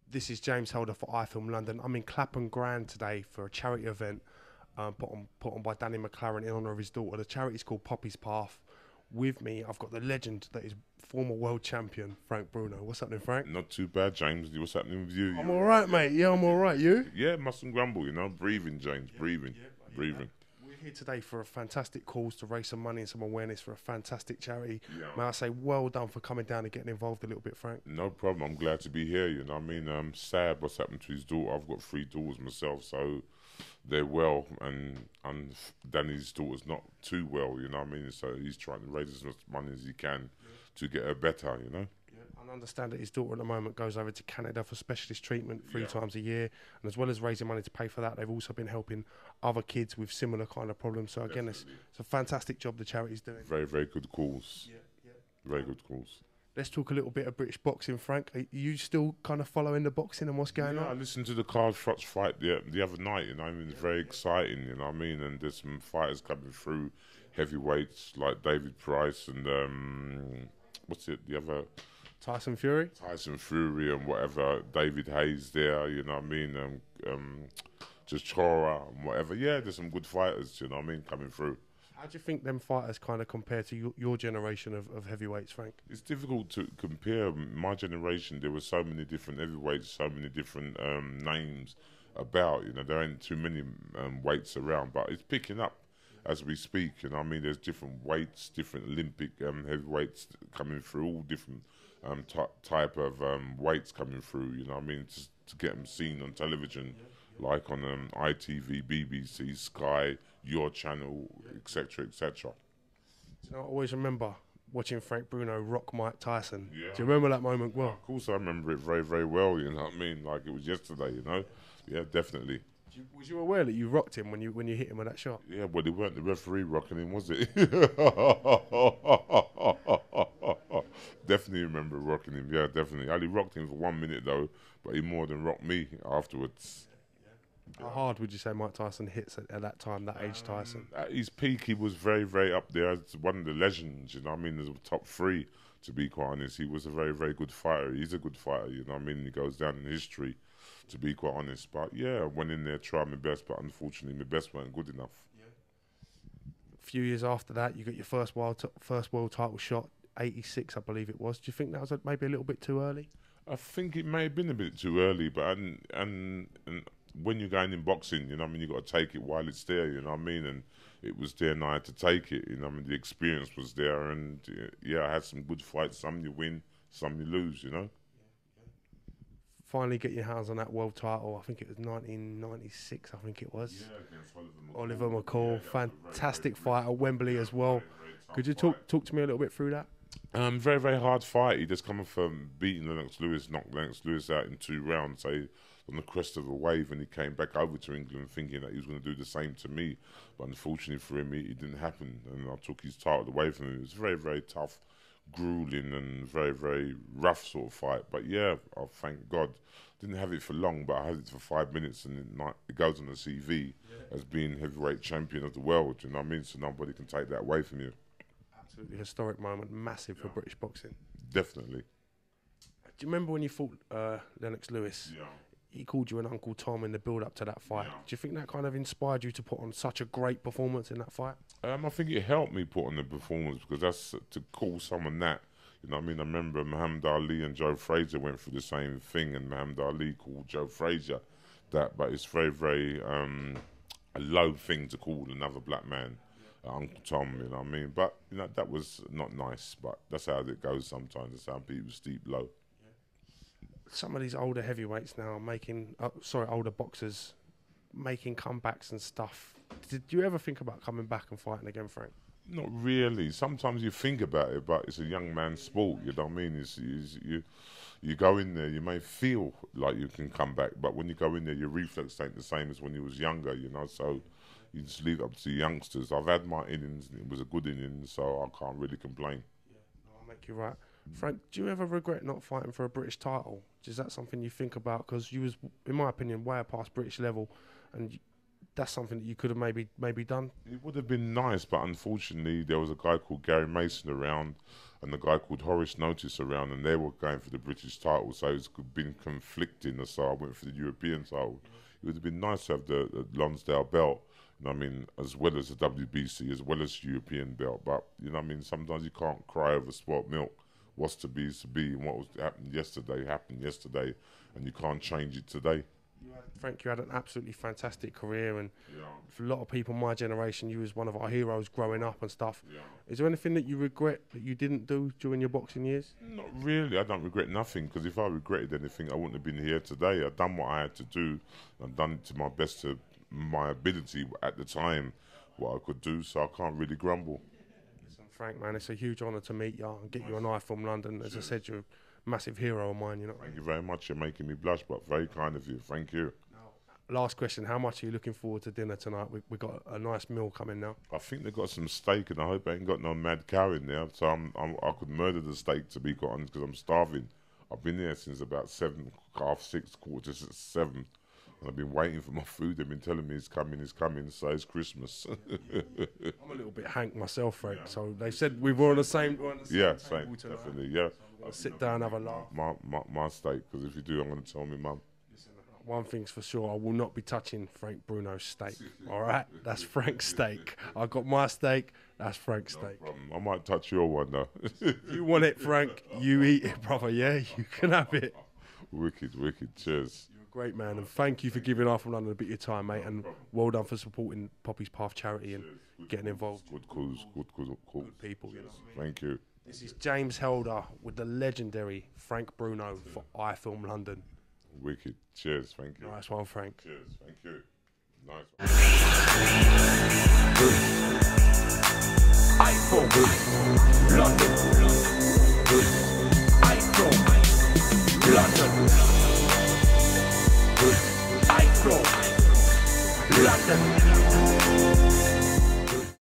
This is James Holder for iFILM London. I'm in Clapham Grand today for a charity event put on by Danny McLaren in honour of his daughter. The charity is called Poppy's Path. With me, I've got the legend that is former world champion, Frank Bruno. What's happening, Frank? Not too bad, James. What's happening with you? I'm all right, mate. Yeah, I'm all right. You? Yeah, mustn't grumble, you know. Breathing, James. Breathing. Breathing. We're here today for a fantastic cause to raise some money and some awareness for a fantastic charity. Yeah. May I say, well done for coming down and getting involved a little bit, Frank. No problem. I'm glad to be here, you know what I mean? I'm sad what's happened to his daughter. I've got 3 daughters myself, so they're well, and Danny's daughter's not too well, you know what I mean? So he's trying to raise as much money as he can to get her better, you know? I understand that his daughter at the moment goes over to Canada for specialist treatment 3 times a year, and as well as raising money to pay for that, they've also been helping other kids with similar kind of problems. So again, it's a fantastic job the charity's doing. Very, very good cause. Very good cause. Let's talk a little bit of British boxing, Frank. Are you still kind of following the boxing and what's going on? I listened to the Carl Froch fight the other night, you know what I mean? It's very exciting, you know what I mean? And there's some fighters coming through, heavyweights like David Price and what's it, the other... Tyson Fury and whatever, David Haye's there, you know what I mean, Chisora and whatever. Yeah, there's some good fighters, you know what I mean, coming through. How do you think them fighters kind of compare to your generation of heavyweights, Frank? It's difficult to compare. My generation, there were so many different heavyweights, so many different names about, you know, there ain't too many weights around, but it's picking up as we speak, you know what I mean. There's different weights, different Olympic heavyweights coming through, all different type of weights coming through, you know what I mean, just to get them seen on television, like on ITV, BBC, Sky, your channel, etc., etc. You know, I always remember watching Frank Bruno rock Mike Tyson. Yeah. Do you remember that moment well? Of course I remember it very, very well, you know what I mean, like it was yesterday, you know. Yeah, definitely. Was you aware that you rocked him when you hit him with that shot? Yeah, well, it weren't the referee rocking him, was it? Definitely remember rocking him, yeah, definitely. I only rocked him for 1 minute, though, but he more than rocked me afterwards. How hard would you say Mike Tyson hits at that time, that age Tyson? At his peak, he was very, very up there as one of the legends, you know what I mean? There's a top 3, to be quite honest. He was a very, very good fighter. He's a good fighter, you know what I mean? He goes down in history, to be quite honest. But yeah, I went in there, tried my best, but unfortunately, my best weren't good enough. A few years after that, you got your first world title shot, 86, I believe it was. Do you think that was maybe a little bit too early? I think it may have been a bit too early, but and when you're going in boxing, you know what I mean, you got to take it while it's there, you know what I mean, and it was there and I had to take it, you know what I mean, the experience was there, and yeah, I had some good fights, some you win, some you lose, you know. Finally get your hands on that world title, I think it was 1996, I think it was. Yeah, against Oliver McCall. Fantastic fight at Wembley as well. Could you talk to me a little bit through that? Very, very hard fight. He just come from beating Lennox Lewis, knocked Lennox Lewis out in 2 rounds, so on the crest of a wave, and he came back over to England thinking that he was going to do the same to me. But unfortunately for him, it didn't happen, and I took his title away from him. It was very, very tough, grueling, and very, very rough sort of fight. But yeah, I thank God. Didn't have it for long, but I had it for 5 minutes, and it goes on the CV as being heavyweight champion of the world, you know what I mean? So nobody can take that away from you. Absolutely historic moment, massive for British boxing. Definitely. Do you remember when you fought Lennox Lewis? Yeah. He called you an Uncle Tom in the build-up to that fight. Yeah. Do you think that kind of inspired you to put on such a great performance in that fight? I think it helped me put on the performance, because that's to call someone that. You know what I mean? I remember Muhammad Ali and Joe Frazier went through the same thing, and Muhammad Ali called Joe Frazier that, but it's very, very a low thing to call another black man Uncle Tom, you know what I mean? But, you know, that was not nice, but that's how it goes sometimes. That's how people steep low. Some of these older heavyweights now are making, older boxers making comebacks and stuff. Did you ever think about coming back and fighting again, Frank? Not really. Sometimes you think about it, but it's a young man's sport, you know what I mean? You go in there, you may feel like you can come back, but when you go in there, your reflex ain't the same as when you was younger, you know, so you just leave it up to the youngsters. I've had my innings, and it was a good innings, so I can't really complain. Yeah, no, I'll make you right. Frank, do you ever regret not fighting for a British title? Is that something you think about? Because you was, in my opinion, way past British level, and that's something that you could have maybe done? It would have been nice, but unfortunately there was a guy called Gary Mason around and a guy called Horace Notice around, and they were going for the British title, so it's been conflicting, so I went for the European title. It would have been nice to have the Lonsdale belt, you know what I mean, as well as the WBC, as well as the European belt, but, you know what I mean, sometimes you can't cry over spoilt milk. What's to be is to be, and what was happened yesterday, and you can't change it today. Frank, you had an absolutely fantastic career, and for a lot of people my generation, you was one of our heroes growing up and stuff. Is there anything that you regret that you didn't do during your boxing years? Not really. I don't regret nothing, because if I regretted anything, I wouldn't have been here today. I've done what I had to do. I've done it to my best of my ability at the time, what I could do, so I can't really grumble. Listen, Frank, man, it's a huge honour to meet you and get you an iFILM London. As I said, you're a massive hero of mine, you know. Thank you very much. You're making me blush, but very kind of you. Thank you. Last question, how much are you looking forward to dinner tonight? We got a nice meal coming now. I think they've got some steak, and I hope I ain't got no mad cow in there, so I could murder the steak, to be quite honest, because I'm starving. I've been there since about 7, half 6, quarter to 7, and I've been waiting for my food. They've been telling me it's coming, so it's Christmas. I'm a little bit hank myself, Frank, so they said we were on the same table tonight. Definitely, yeah. I'll sit down, have a laugh. My steak, because if you do, I'm going to tell my mum. One thing's for sure, I will not be touching Frank Bruno's steak. All right, that's Frank's steak. I got my steak. That's Frank's steak. I might touch your one though. You want it, Frank? You eat it, brother. Yeah, you can have it. Wicked. Cheers. You're a great man, and thank you for giving iFILM London a bit of your time, mate. And well done for supporting Poppy's Path charity and getting involved. Good cause. Good people. You know. Thank you. This is James Helder with the legendary Frank Bruno for iFILM London. Wicked. Cheers. Thank you. Nice one, Frank. Cheers. Thank you. Nice one. iFILM London. iFILM London. iFILM London.